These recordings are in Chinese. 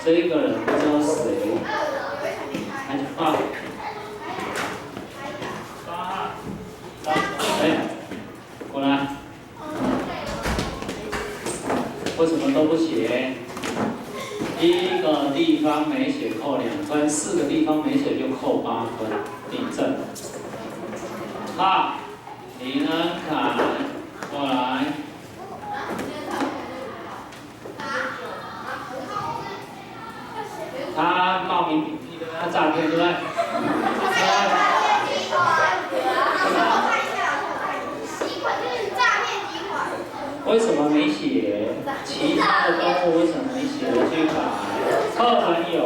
这个人不知道谁，来啊，哎，过来，为什么都不写？第一个地方没写扣2分，4个地方没写就扣8分，订正。好，李恩凯，过来。他冒名你跟他诈骗，对不对？为什么没写？其他的动物为什么没写去改？课本有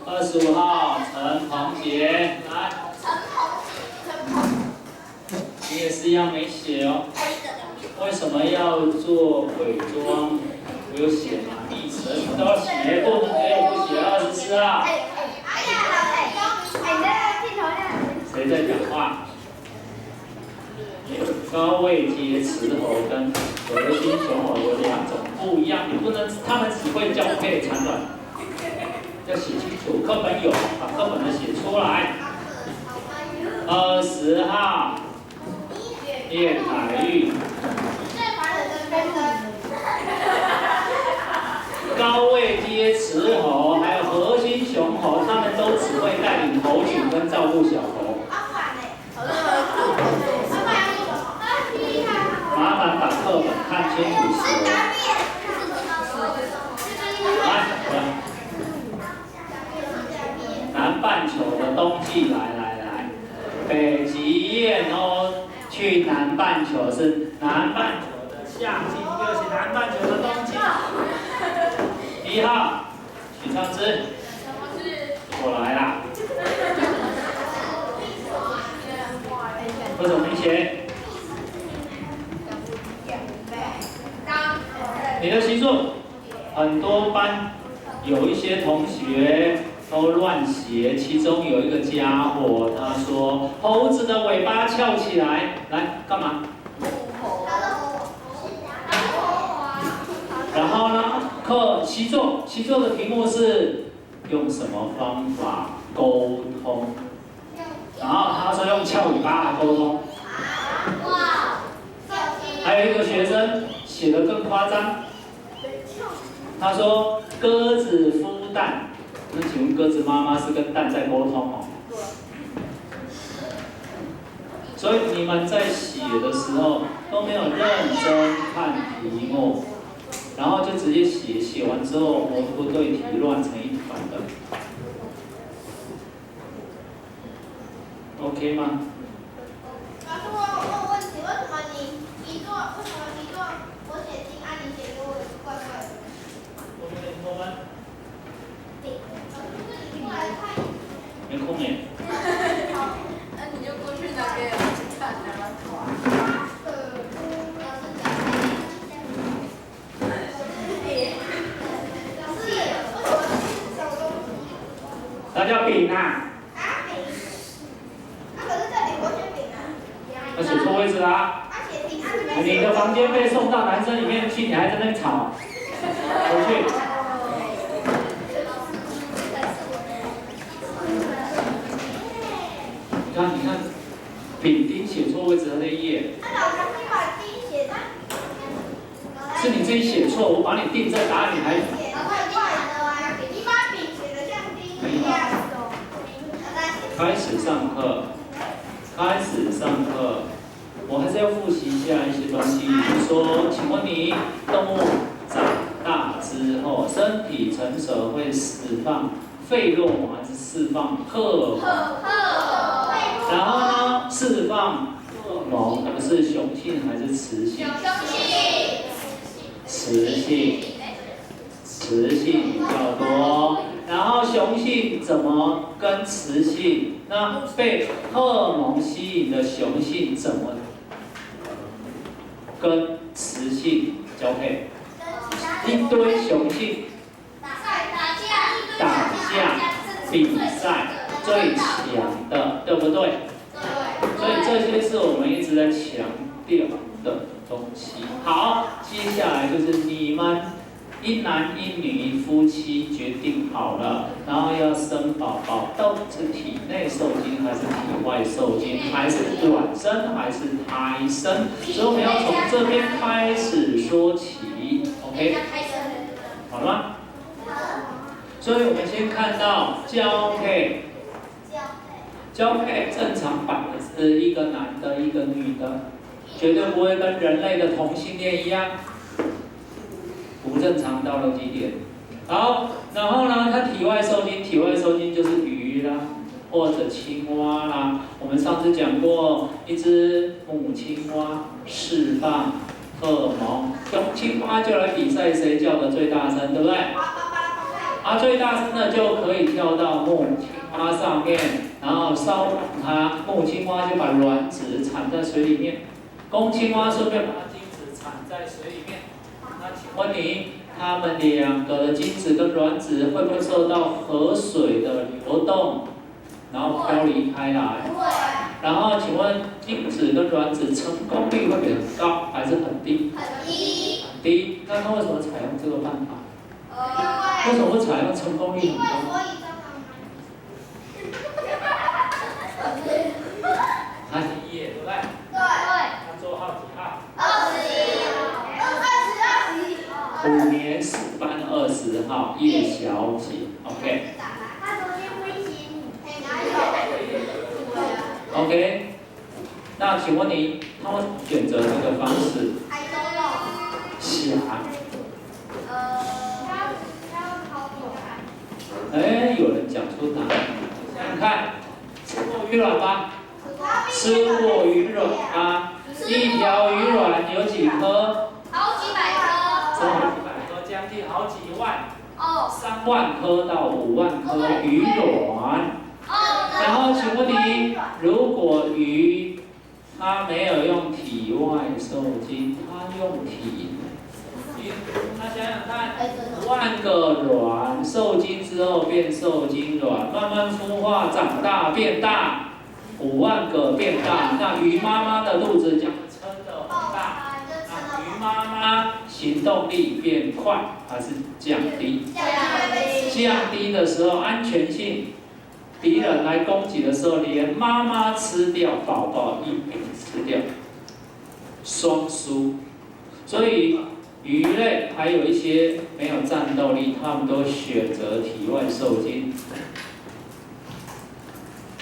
25号陈鹏杰，来。你也是一样没写哦。为什么要做伪装？我有写嘛，历史都要写，不能给我不写24号。谁在讲话？高位阶雌猴跟核心雄猴有2种不一样，你不能他们只会交配产卵，要写清楚。课本有，把课本的写出来。20号叶凯玉。高位阶雌猴还有核心雄猴，他们都只会带领猴群跟照顾小猴。麻烦把课本看清楚写。来，南半球的冬季，来，北极燕鸥去南半球是南半球的夏季，又是南半球的冬季。1号，许昌之，过来啦。为什么没写？你的习作，很多班有一些同学都乱写，其中有一个家伙，他说猴子的尾巴翘起来，来干嘛？然后呢？习作的题目是用什么方法沟通？然后他说用翘尾巴来沟通。还有一个学生写得更夸张，他说鸽子孵蛋，那请问鸽子妈妈是跟蛋在沟通哦？所以你们在写的时候都没有认真看题目。然后就直接写，写完之后文不对题乱成一团的 ，OK 吗？老师，我有问题，为什么你做我写经啊，你写给我怪怪的？我们有空吗？你过来看。没空耶。那你就过去那边去看啊。那叫饼啊！饼。可是这里我写饼啊。要写错位置啦！你的房间被送到男生里面去，你还在那里吵，回去。你看，丙丁写错位置的那一页。老师，你把丁写在。是你自己写错，我把你定在答案，你还。你把饼写得像丁一样。开始上课，我还是要复习一下一些东西。比如说，请问你，动物长大之后，身体成熟会释放费洛蒙还是释放荷尔蒙？然后呢，释放荷尔蒙的是雄性还是雌性？雌性比较多。然后雄性怎么跟雌性？那被荷尔蒙吸引的雄性怎么跟雌性交配？一堆雄性打架比赛最强的，对不对？所以这些是我们一直在强调的东西。好，接下来就是你们一男一女夫妻决定好了，然后要生宝宝，到底是体内受精还是体外受精，还是卵生还是胎生？所以我们要从这边开始说起 ，OK？ 好了吗？所以我们先看到交配。交配正常版的是一个男的，一个女的，绝对不会跟人类的同性恋一样。不正常到了几点？好，然后呢，它体外受精，体外受精就是鱼啦，或者青蛙啦。我们上次讲过，一只母青蛙释放荷尔蒙，公青蛙就来比赛谁叫的最大声，对不对？最大声的就可以跳到母青蛙上面，然后烧软它，母青蛙就把卵子产在水里面，公青蛙顺便把精子产在水里面。那请问你，它们两个的精子跟卵子会不会受到河水的流动，然后飘离开来？然后请问精子跟卵子成功率会比很高还是很低？很低。很低。那它为什么采用这个办法？为什么会采用成功率很高？它是1页，对不对？对。它座号几号？21 5年4班20号，叶小姐 ，OK。他昨天威胁你，哪有 OK。那请问你，他为什么选择这个方式？想。有人讲出答案，想想看，吃过鱼卵吗？吃过鱼卵吗？一条鱼卵有几颗？好几百颗。超过几百颗，将近好几万。3万颗到5万颗鱼卵。然后请问你，如果鱼它没有用体外受精，它用体内，那想想看，5万个卵受精之后变受精卵，慢慢孵化长大变大，5万个变大，那鱼妈妈的肚子将会撑得很大，那鱼妈妈行动力变快还是降低？降低的时候安全性。敌人来攻击的时候，连妈妈吃掉，宝宝一并吃掉，双输。所以鱼类还有一些没有战斗力，他们都选择体外受精。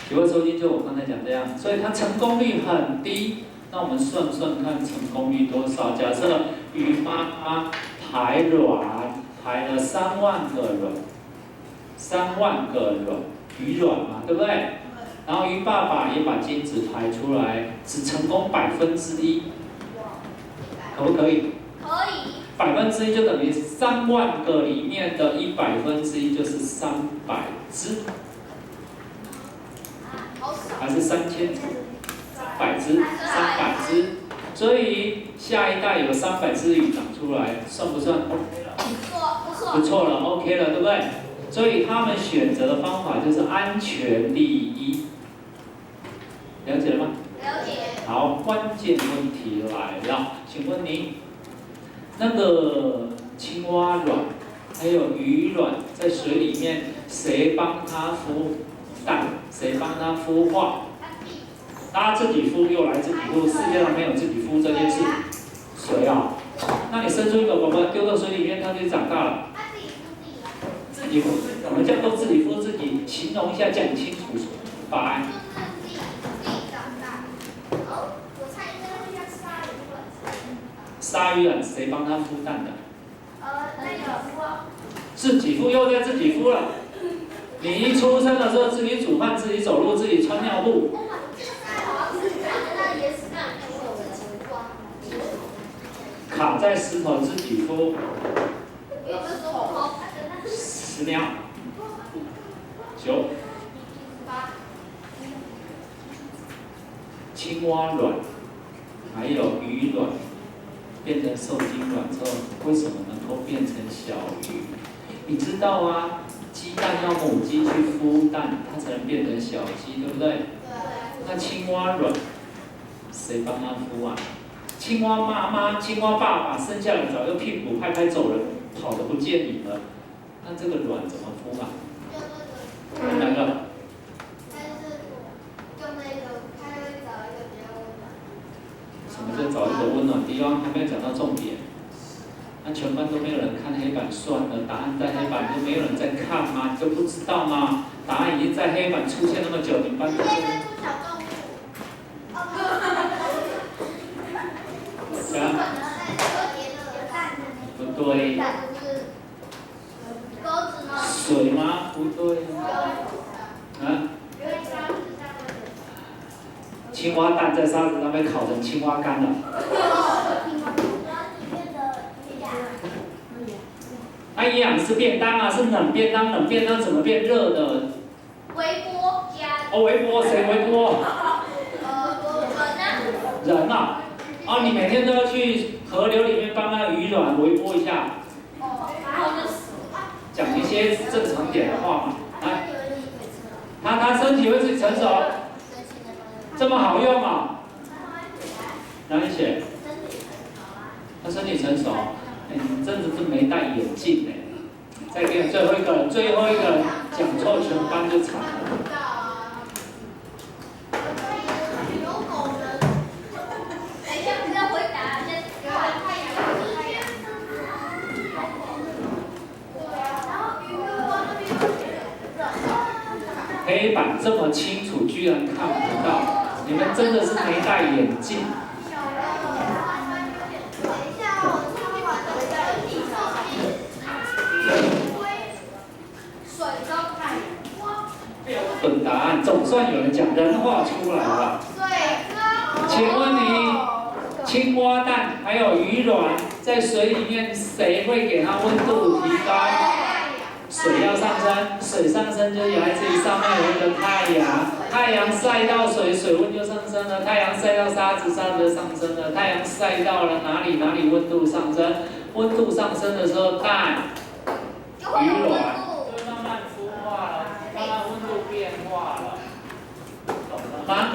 体外受精就我刚才讲这样，所以它成功率很低。那我们算看成功率多少？假设鱼妈妈排卵排了3万个卵，3万个卵。鱼卵嘛，对不对？然后鱼爸爸也把精子排出来，只成功1%，可不可以？可以。1%就等于3万个里面的100%就是300只，还是3000只？300只，300只。所以下一代有300只鱼长出来，算不算 OK 了？不错了 ，OK 了，对不对？所以他们选择的方法就是安全第一，了解了吗？了解。好，关键问题来了，请问您，那个青蛙卵还有鱼卵在水里面，谁帮它孵蛋？谁帮它孵化？它自己孵又来自己孵，世界上没有自己孵这件事。谁啊？那你生出一个宝宝丢到水里面，它就长大了。自己孵，怎么叫做自己孵自己？形容一下，讲清楚。答案。就是自己长大。我猜应该会像鲨鱼卵。鲨鱼卵谁帮它孵蛋的？那有自己孵又在自己孵了。你一出生的时候自己煮饭、自己走路、自己穿尿布。卡在石头自己孵。10秒。9。青蛙卵，还有鱼卵，变成受精卵之后，为什么能够变成小鱼？你知道啊，鸡蛋要母鸡去孵蛋，它才能变成小鸡，对不对？对。那青蛙卵，谁帮它孵啊？青蛙妈妈、青蛙爸爸生下来早就屁股拍拍走人，跑得不见影了。那这个卵怎么孵啊？用哪个？它就是用那个，它会找一个比较温暖。什么叫找一个温暖地方？还没有讲到重点。那全班都没有人看黑板，算了，答案在黑板，就没有人在看吗？你都不知道吗？答案已经在黑板出现那么久，你班都直接生出小动物。讲不对，钩子吗？水吗？不对。啊？青蛙蛋在沙子上面烤成青蛙干了。它营养是便当啊，是冷便当，冷便当怎么变热的？微波加。哦，微波谁微波？人呢？人啊。哦，你每天都要去河流里面帮那个鱼卵微波一下。讲一些正常点的话嘛。来，它身体会自己成熟，这么好用啊？哪里写？它身体成熟。哎，你真的是没戴眼镜哎！再给最后一个人讲错，全班就惨了。黑板这么清楚，居然看不到，你们真的是没戴眼镜。本答案总算有人讲人话出来了。请问你，青蛙蛋还有鱼卵在水里面，谁会给它温度提高？水要上升，水上升就来自于上面有一个太阳，太阳晒到水，水温就上升了；太阳晒到沙子，沙子上升了；太阳晒到了哪里，哪里温度上升。温度上升的时候，蛋、鱼卵就慢慢孵化了，慢慢温度变化了，懂了吗？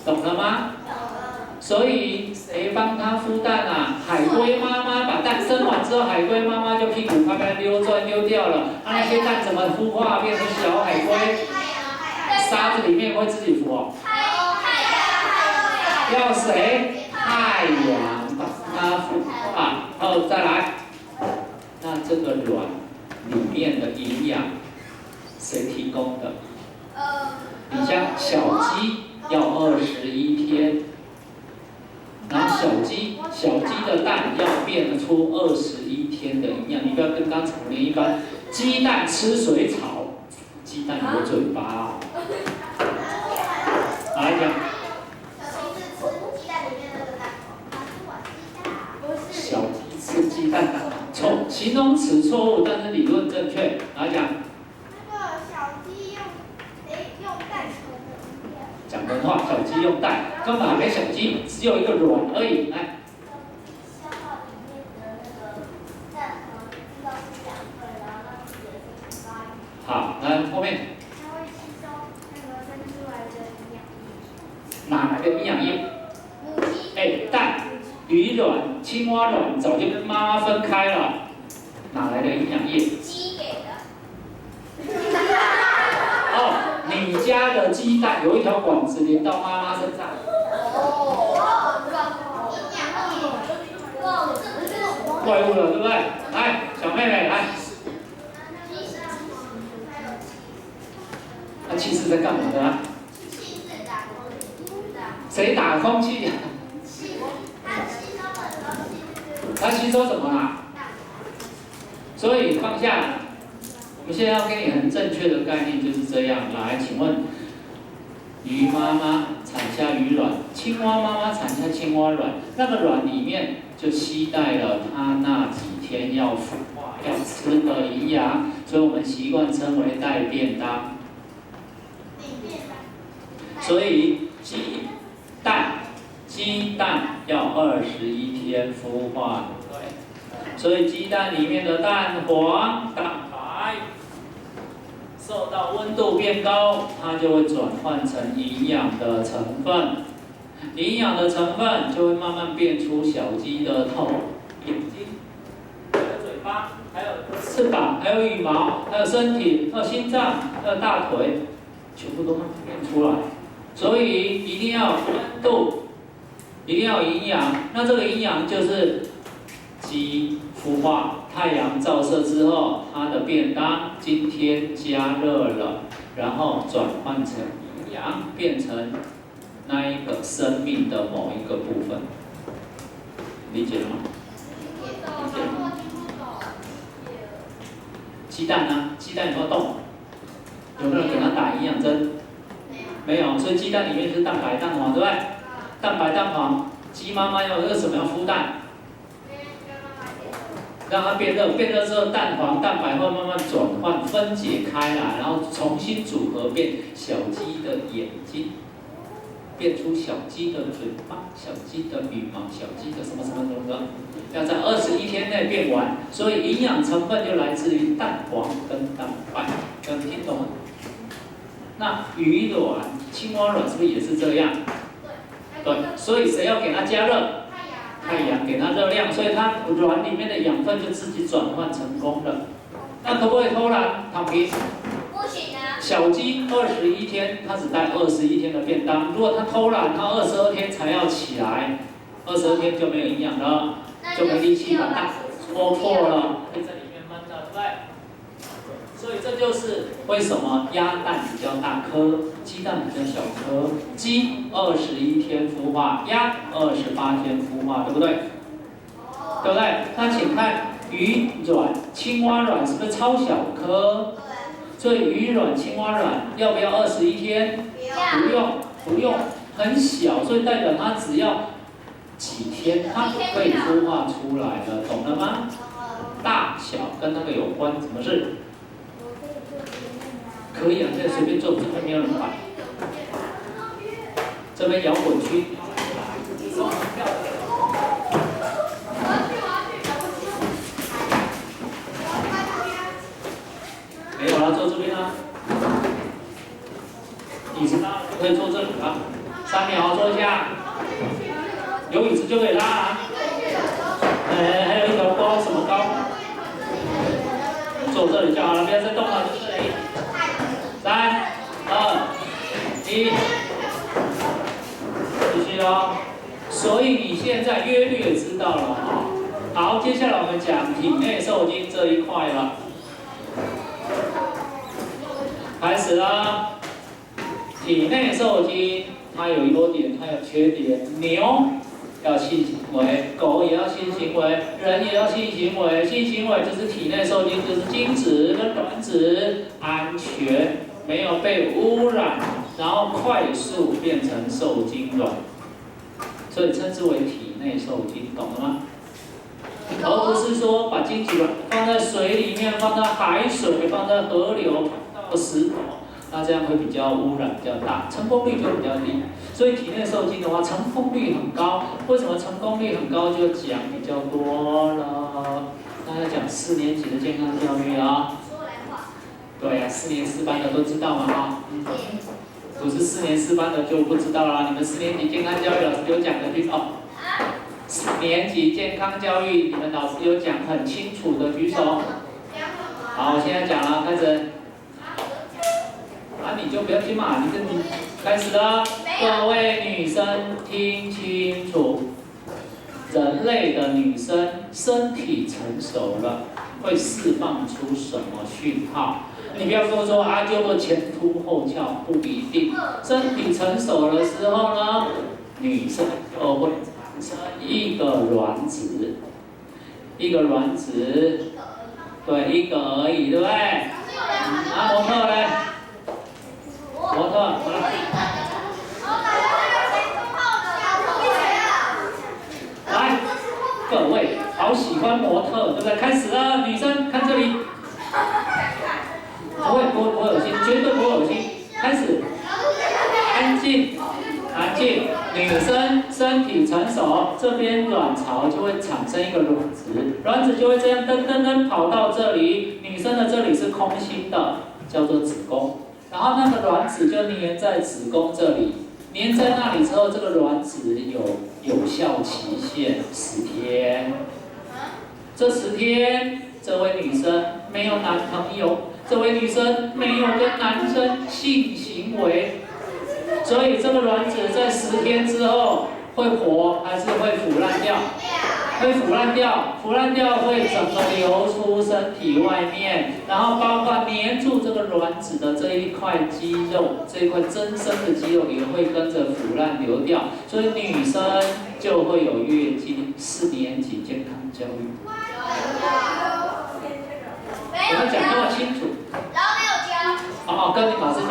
懂了吗？所以谁帮它孵蛋啊？海龟妈妈把蛋生完之后，海龟妈妈就屁股拍拍溜转溜掉了。那些蛋怎么孵化变成小海龟？沙子里面会自己孵哦。要谁？太阳把它孵化。然后再来，那这个卵里面的营养谁提供的？你像小鸡要21天。然后小鸡的蛋要变出21天的营养，你不要跟刚草莓一般，鸡蛋吃水草，鸡蛋有嘴巴啊。好，来讲。小鸡吃鸡蛋，错，形容词错误，但是理论正确。来讲。那个小鸡用蛋壳的。讲人话，小鸡用蛋，根本还没小鸡，只有一个卵而已。来。好，来后面。它会吸收那个生出来的营养液。哪来的营养液？母鸡。哎，蛋、鱼卵、青蛙卵早就跟妈妈分开了，哪来的营养液？鸡给的。哦，你家的鸡蛋有一条管子连到妈妈身上。怪物了，对不对？来，小妹妹来。那气是在干嘛的啊？谁打空气？它吸收什么啊？所以放下。我们现在要给你很正确的概念，就是这样。来，请问，鱼妈妈产下鱼卵，青蛙妈妈产下青蛙卵，那个卵里面就携带了它那几天要孵化要吃的营养，所以我们习惯称为带便当。所以鸡蛋要21天孵化，对。所以鸡蛋里面的蛋黄、蛋白受到温度变高，它就会转换成营养的成分，营养的成分就会慢慢变出小鸡的头、眼睛、嘴巴，还有翅膀，还有羽毛，还有身体，还有心脏，还有大腿，全部都变出来。所以一定要有温度，一定要有营养。那这个营养就是鸡孵化，太阳照射之后，它的便当今天加热了，然后转换成营养，变成那一个生命的某一个部分。理解了吗？理解了吗？鸡蛋呢？鸡蛋有没有动？有没有人给它打营养针？没有，所以鸡蛋里面是蛋白、蛋黄，对不对？蛋白、蛋黄，鸡妈妈要为什么要孵蛋？让它变热，变热之后，蛋黄、蛋白会慢慢转换、分解开来，然后重新组合变小鸡的眼睛，变出小鸡的嘴巴、小鸡的羽毛、小鸡的什么什么什么的，要在21天内变完。所以营养成分就来自于蛋黄跟蛋白，有听懂吗？那鱼卵、青蛙卵是不是也是这样？对，所以谁要给它加热？太阳给它热量，所以它卵里面的养分就自己转换成功了。那可不可以偷懒躺平？不行啊。小鸡21天，它只带21天的便当。如果它偷懒，它22天才要起来，22天就没有营养了，就没力气把蛋戳破了，会在里面闷了，对不对？所以这就是为什么鸭蛋比较大颗，鸡蛋比较小颗。鸡21天孵化，鸭28天孵化，对不对？对不对？那请看鱼卵、青蛙卵是不是超小颗？所以鱼卵、青蛙卵要不要21天？不用，很小，所以代表它只要几天，它可以孵化出来了，懂了吗？大小跟那个有关，什么事？可以啊，这随便做，这边没有人管。这边摇滚区，没有啦，坐这边啊。椅子拉就可以坐这里了，3秒坐下。有椅子就可以拉啊。还有一条高，什么高？坐这里就好了，不要再动了，就这里。3、2、1，继续哦。所以你现在约略知道了哈。好，接下来我们讲体内受精这一块了。开始啦。体内受精它有优点，它有缺点。牛要性行为，狗也要性行为，人也要性行为。性行为就是体内受精，就是精子跟卵子安全，没有被污染，然后快速变成受精卵，所以称之为体内受精，懂了吗？而不是说把精子卵放在水里面，放在海水，放在河流，放到石头。那这样会比较污染比较大，成功率就比较低。所以体内受精的话，成功率很高。为什么成功率很高？就讲比较多了。大家讲4年级的健康教育啊。对呀，4年4班的都知道嘛哈。不是4年4班的就不知道啦。你们4年级健康教育老师有讲的举手。4年级健康教育你们老师有讲很清楚的举手。好，我现在讲了，开始。你就不要听嘛，你开始了。各位女生听清楚，人类的女生身体成熟了，会释放出什么讯号？你不要跟我说阿啾的前凸后翘，不一定。身体成熟的时候呢，女生就会产生一个卵子，一个卵子，对，一个而已，对不对？啊，模特嘞？模特，好了。来，各位，好喜欢模特，对不对？开始了，女生看这里。不会恶心，绝对不会恶心。开始，安静，安静。女生身体成熟，这边卵巢就会产生一个卵子，卵子就会这样噔噔噔跑到这里。女生的这里是空心的，叫做子宫。然后那个卵子就粘在子宫这里，粘在那里之后，这个卵子有效期限10天。这10天这位女生没有男朋友，这位女生没有跟男生性行为，所以这个卵子在10天之后会活还是会腐烂掉？会腐烂掉，腐烂掉会整个流出身体外面，然后包括黏住这个卵子的这一块肌肉，这一块增生的肌肉也会跟着腐烂流掉，所以女生就会有月经。4年级健康教育，我们讲那么清楚。然后没有教。哦，跟你老师讲。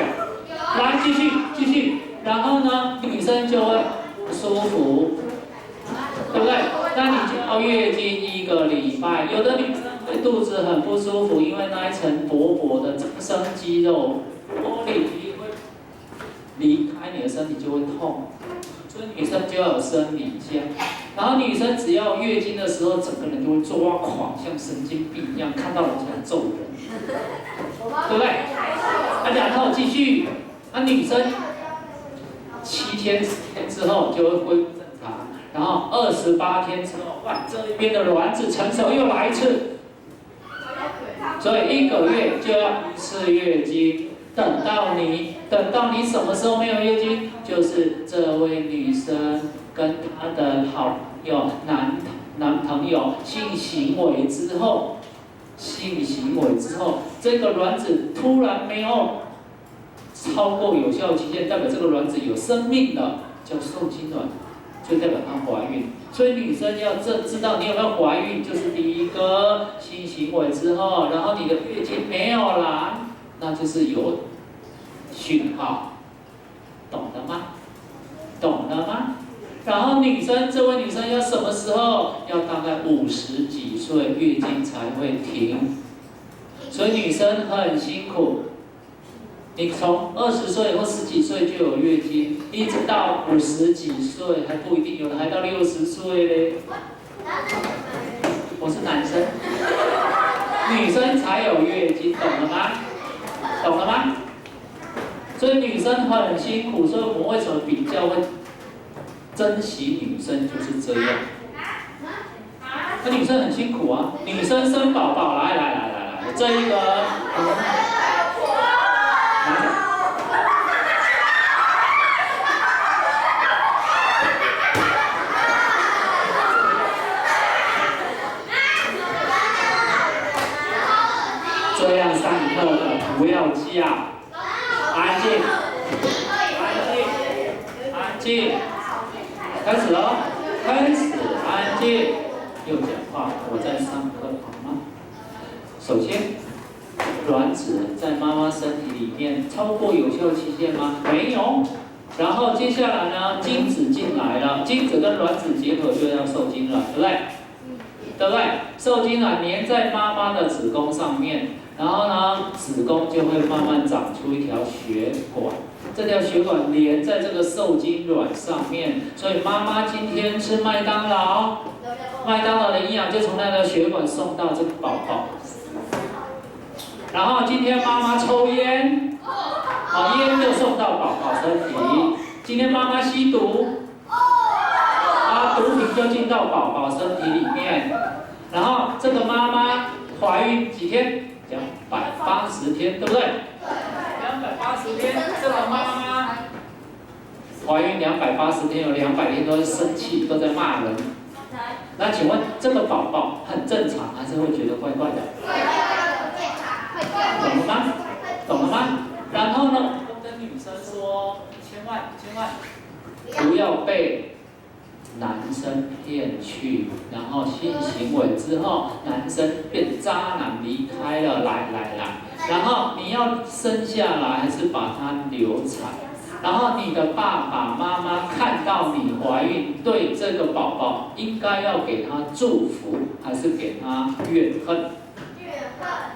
来，继续，然后呢，女生就会不舒服。对不对？那你就要月经1个礼拜，有的女生会肚子很不舒服，因为那一层薄薄的增生肌肉玻璃体会离开你的身体就会痛，所以女生就要有生理假。然后女生只要月经的时候，整个人就会抓狂，像神经病一样，看到人就想揍人，对不对？然后继续，女生7天10天之后就会恢复正常。然后28天之后，哇，这一边的卵子成熟又来一次，所以1个月就要1次月经。等到你什么时候没有月经？就是这位女生跟她的好朋友男朋友性行为之后，这个卵子突然没有超过有效期限，代表这个卵子有生命的，叫受精卵。就代表她怀孕，所以女生要知道你有没有怀孕，就是第一个性行为之后，然后你的月经没有来，那就是有讯号，懂了吗？然后这位女生要什么时候？要大概50几岁月经才会停，所以女生很辛苦。你从20岁或10几岁就有月经，一直到50几岁还不一定，有的还到60岁嘞。我是男生，女生才有月经，懂了吗？所以女生很辛苦，所以我们为什么比较会珍惜女生就是这样。那女生很辛苦啊，女生生宝宝，来，这一个。这样上课的不要叫，安静，开始了，安静，又讲话，我在上课好吗？首先，卵子在妈妈身体里面超过有效期限吗？没有。然后接下来呢，精子进来了，精子跟卵子结合就要受精卵，对不对？受精卵粘在妈妈的子宫上面。然后呢，子宫就会慢慢长出一条血管，这条血管连在这个受精卵上面，所以妈妈今天吃麦当劳的营养就从那条血管送到这个宝宝。然后今天妈妈抽烟，烟就送到宝宝身体。今天妈妈吸毒，毒品就进到宝宝身体里面。然后这个妈妈怀孕几天？280天，对不对？280天，这个妈妈怀孕280天，有200天都在生气，都在骂人。那请问这个宝宝很正常，还是会觉得怪怪的？懂了吗？然后呢，我跟女生说，千万不要被男生骗去，然后性行为之后，男生变渣男离开了，来，然后你要生下来还是把它流产？然后你的爸爸妈妈看到你怀孕，对这个宝宝应该要给他祝福，还是给他怨恨？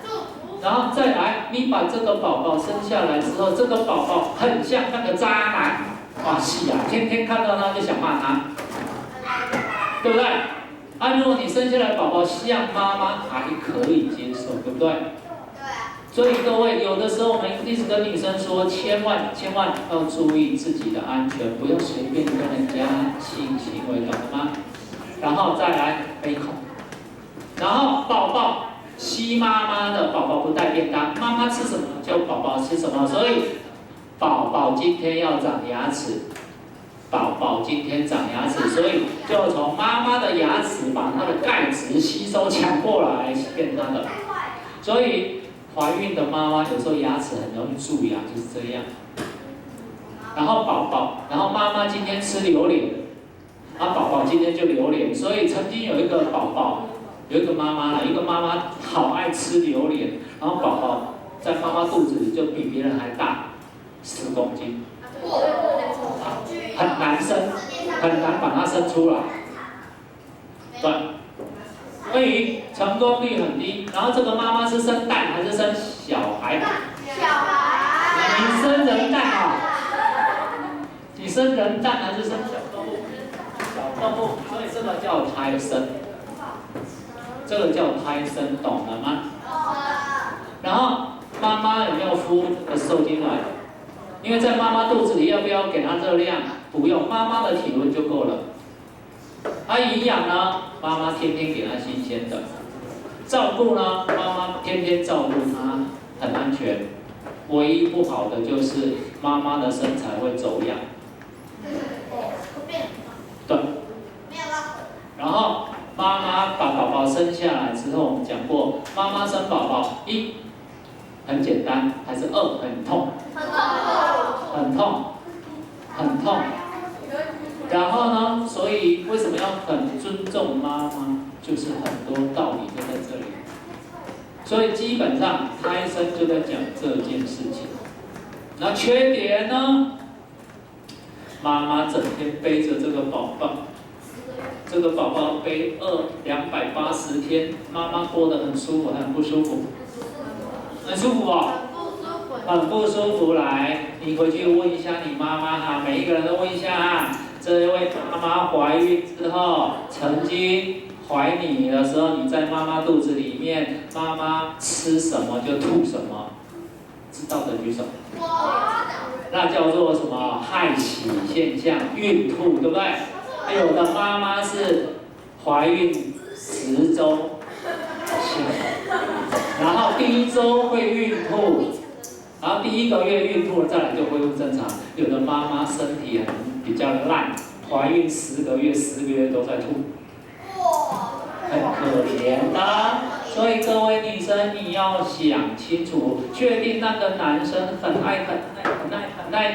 祝福。然后再来，你把这个宝宝生下来之后，这个宝宝很像那个渣男，哇是啊，天天看到他就想骂他。对不对？如果你生下来宝宝像妈妈，还可以接受，对不对？所以各位，有的时候我们一直跟女生说，千万要注意自己的安全，不要随便跟人家性行为，懂了吗？然后再来杯口，然后抱抱，吸妈妈的宝宝不带便当，妈妈吃什么就宝宝吃什么，所以宝宝今天要长牙齿，宝宝今天长牙齿，所以就从妈妈的牙齿把它的钙质吸收抢过来变它的，所以怀孕的妈妈有时候牙齿很容易蛀牙，就是这样。然后妈妈今天吃榴莲，宝宝今天就榴莲，所以曾经有一个宝宝。有一个妈妈好爱吃榴莲，然后宝宝在妈妈肚子里就比别人还大10公斤，很难生，很难把它生出来。对，所以成功率很低。然后这个妈妈是生蛋还是生小孩？小孩。你生人蛋啊？你生人蛋还是生小动物？小动物，所以这个叫胎生。这个叫胎生，懂了吗？然后妈妈有没有敷受精卵？因为在妈妈肚子里要不要给它热量？不用，妈妈的体温就够了。营养呢？妈妈天天给它新鲜的。照顾呢？妈妈天天照顾它，很安全。唯一不好的就是妈妈的身材会走样。对。然后。妈妈把宝宝生下来之后，我们讲过，妈妈生宝宝，1很简单，还是2很痛？很痛，很痛。然后呢，所以为什么要很尊重妈妈？就是很多道理就在这里。所以基本上胎生就在讲这件事情。那缺点呢？妈妈整天背着这个宝宝。这个宝宝背280天，妈妈过得很舒服，很不舒服？很舒服哦。很不舒服。来，你回去问一下你妈妈哈，每一个人都问一下哈。这位妈妈怀孕之后，曾经怀你的时候，你在妈妈肚子里面，妈妈吃什么就吐什么，知道的举手。那叫做什么？害喜现象，孕吐，对不对？有的妈妈是怀孕10周，然后第1周会孕吐，然后第1个月孕吐了，再来就恢复正常。有的妈妈身体比较烂，怀孕10个月都在吐，很可怜的。所以各位女生，你要想清楚，确定那个男生很爱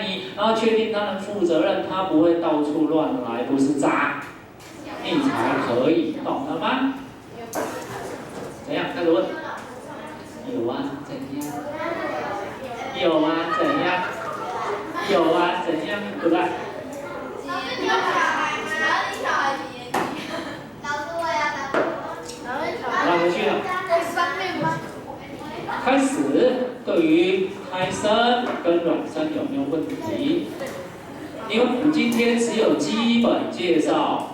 你，然后确定他能负责任，他不会到处乱来，不是渣，你才可以，懂了吗？怎样？开始问。有啊，怎样？有啊，怎样？有啊，怎样？对不对？拿回去了。开始，对于胎生跟卵生有没有问题？因为我们今天只有基本介绍，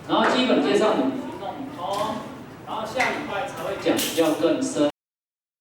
然后基本介绍你弄通，然后下礼拜才会讲比较更深。